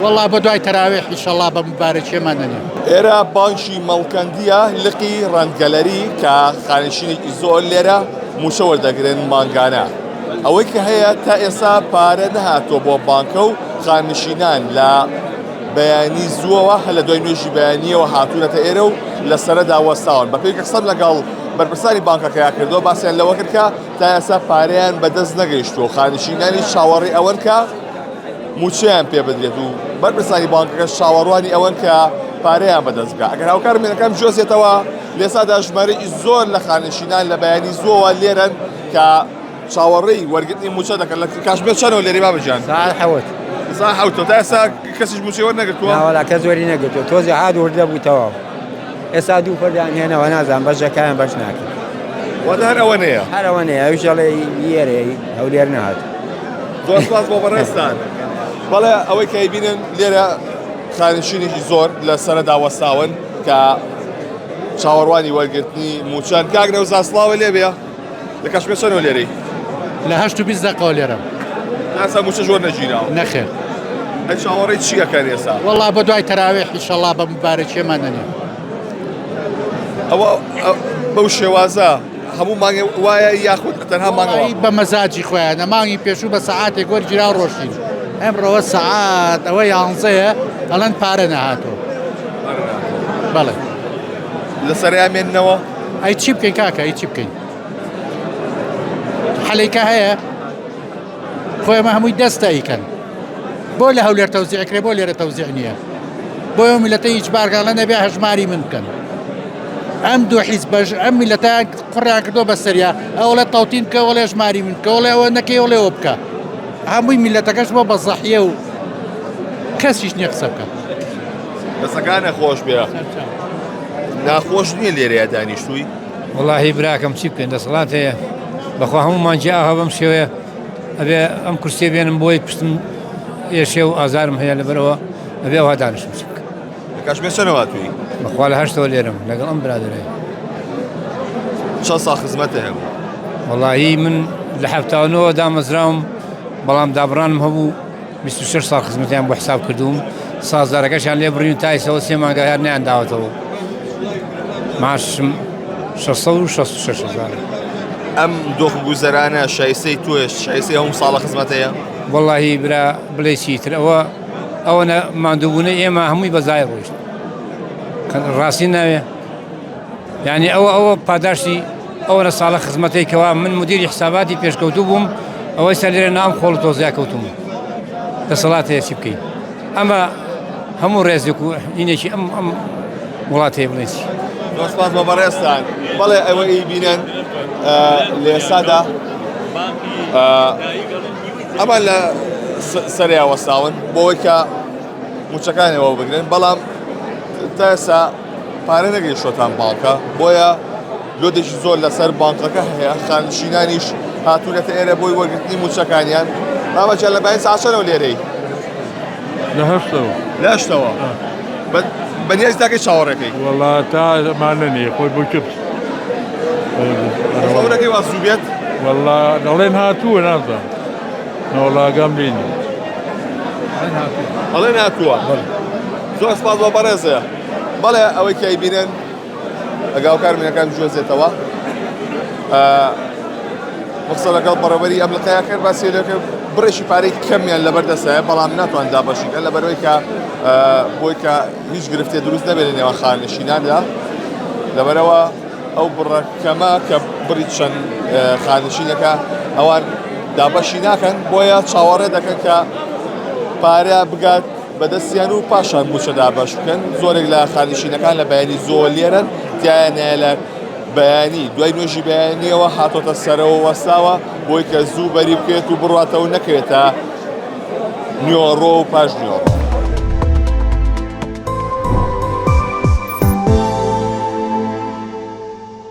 والله بدوای تراویح ئینشەڵا بە مبارەکیێمانەنێ. ئێرە بانکی مەڵکەندیە لقی ڕەنگەلەری کە خانشینێکی زۆر لێرە موشە وەردەگرن مانگانە. ئەوەی کە هەیە تا ئێستا پارە نەهاتۆ بۆ بانکە و خانشینان لە بەیانی زووەوە هە لە دوای نوێژی بەیانیەوە هاتوونەتە ئێرە و لەسەرەدا وەستاون. بەپێی قسەم لەگەڵ بەرپرسانی بانکەکەیان کردەوە باسییان لەوە کرد کە تا ئێستا پارەیان بەدەست نەگەیشتووە خانشینانی چاوەڕێی ئەوەن کە موچیان پێ بدرێت و بەرپرسانی بانکەکە چاوەڕوانی ئەوەن کە پارەیان بەدەست بکە. ئەگەر هاوکارمێنەکەم جۆزێتەوە لێسادا ژمارەی زۆر لە خانشینان لە بەیانی زووەوە لێرن کە چاوەڕێی وەرگرتنی موچە دەکەن. لە کاتژمێر چەندەوە لێرەی بابەجان؟ ساعت حەوت. ساعت حەوتەوە تا ئێستا کەسیش موچەی وەرنەگرتووە؟ ناوەڵا کەس وەری نەگرتووە تۆزی هات وردە بوویتەوە. ئێستا دوو پەردان هێنەوە نازانم بەشەکەیان بەش ناکەن. واتە هەر ئەوە نەیە؟ هەر ئەوە نەیە ئەویش دەڵێ لێرەیە ئەو لێر نەهات. زۆر سپاس بۆ بەڕێستان. بەڵێ ئەوەی کە بینن لێرە خانشینێکی زۆر لە سەرەدا وەستاون کە چاوەڕوانی وەرگرتنی موچان. کاک نەوزان سڵاوە لێ بێ لە کاتژمێر چەندەوە لێرەی؟ لە 8:20 دقەوە لێرەم. تا ئێستا موچە زۆر نەگیراوە؟ نەخێر. هەر چاوەڕێی چی ئەکەن ئێستا؟ والله بدوای تراویح ئینشەڵا بە مبارەکیێمانەنێ. ئەوە بەو شێوازە هەموو مانگێ وایە یاخود تەنها مانگەوە؟ بە مەزاجی خۆیانە مانگی پێشوو بە سەعاتێک وەرگیرا و ڕۆشتین. ئەمڕۆوە سەعات ئەوە 11 ئەڵەن پارە نەهاتۆ. بەڵێ. لەسەریان مێننەوە؟ ئەی چی بکەین کاکە ئەی چی بکەین؟ حەلەیکە هەیە خۆی ئەمە هەمووی دەستە ئیکەن. بۆ لە هەولێر تەوزیعکرێ بۆ لێرە تەوزیع نییە. بۆ ئەو میلەتە هیچ بارگاڵە نەبێ هەژماری من بکەن. ئەم دوو حیزبەش ئەم میلەتەیان قڕیان کردۆ بەسەریا ئەوڵێ تەوتین بکە وەڵێ ژماری من بکە وەڵێ ئەوە نەکەی وەڵێ ئەوە بکە. هەمووی میلەتەکەش بۆ بەزەحیە و کەسیش نییە قسە بکە. دەستەکان نەخۆش بێ. ناخۆش نییە لێرەیە دانیشتووی؟ وەڵاهی براکەم چی بکەین دەسەڵات هەیە بەخوا هەمومان جیاها بەم شێوەیە ئەبێ ئەم کورسێ بێنم بۆی پشتم ئێشێ و ئازارم هەیە لەبەرەوە ئەبێ ئەوها دانیشتم چی بکە. لە کاتژمێر چەندەوە هاتووی؟ بەخوا لە 8ەوە لێرەم لەگەڵ ئەم برادرەیە. چەند ساڵ خزمەتە هەبوو؟ وەڵاهی من لە 79 دامەزراوم بەڵام دابڕانم هەبوو 26 ساڵ خزمەتیان بۆ حساب کردوم. سازارەکەشیان لێ بڕین و تایسەوە 3 مانگە هەر نیان داوەتەوە. ماشم 666,000. ئەم دۆخ گوزەرانە شایستەی تۆش شایستەی هەموو ساڵە خزمەتەیە؟ وەڵاهی برا بڵێ چیتر ئەوە ماندووبوونە ئێمە هەمووی بەزای ڕۆیشت ڕاستی ناوێ. یعنی ئەوە پاداشتی ئەوە ساڵە خزمەتەی کەوا من مدیری حساباتی پێشکەوتوو بووم ئەوەی سەر لێرە نام خۆڵ تۆزیا کەوتوم. دەسەڵات هەیە چی بکەین؟ ئەمە هەموو ڕێزێک و ئینێکی ئەم وڵات هەیە بڵێسی. زۆر سپاس بە بەڕێستان. بەڵێ ئەوەی بینن لە ئێستادا ئەمان لە سەریا وەستاون بۆەوەی کە موچەکانەوە بگرن بەڵام تا ئێستا پارە نەگەیشتۆتان بانکە بۆیە لۆدێکی زۆر لەسەر بانکەکە هەیە خانشینانیش هاتوونەتە ئێرە بۆی وەرگرتنی موچەکانیان. مامەجان لە بەیان ساعت چەندەوە لێرەی؟ لە 8ەوە. لە 8ەوە. بەنیاز داکەی چاوەڕێکەی؟ وەڵا تا ئەمانە نییە خۆی بۆ کرد. خەورەکەی وا زوو بێت؟ وەڵا دەڵێن هاتووە نازان. نەوەڵاگەم لێنی. هەڵێن هاتووە؟ زۆر سپاس بۆ بەڕێزەیە. بەڵێ ئەوەی کە بینن ئەگاوکارمێنەکان جۆزێتەوە مەخسە لەگەڵ بەڕێوەری ئەمریکایە کرد باسی لێ کرد بڕێکی پارەی کەمیان لەبەردەستەیە بەڵام ناتوان دابەشیکەن لەبەرەوەی کە بۆی کە هیچ گرفتێ دروست نەبێت لە نێوان خانشیناندا. لەبەرەوە ئەو بڕەکەمە کە بڕی چەند خانشینەکە ئەوان دابەشی ناکەن بۆیە چاوەڕێ دەکەن کە پارە بگات بەدەستیان و پاشان موچە دابەش بکەن. زۆرێک لە خانشینەکان لە بەیانی زۆر لێرن تیانە لە بەیانی دوای نوێژی بەیانیەوە هاتۆتە سەرەوە وەستاوە بۆی کە زوو بەری بکێت و بڕاتەوە نەکەوێتە نیۆڕۆ و پاش نیۆڕۆ.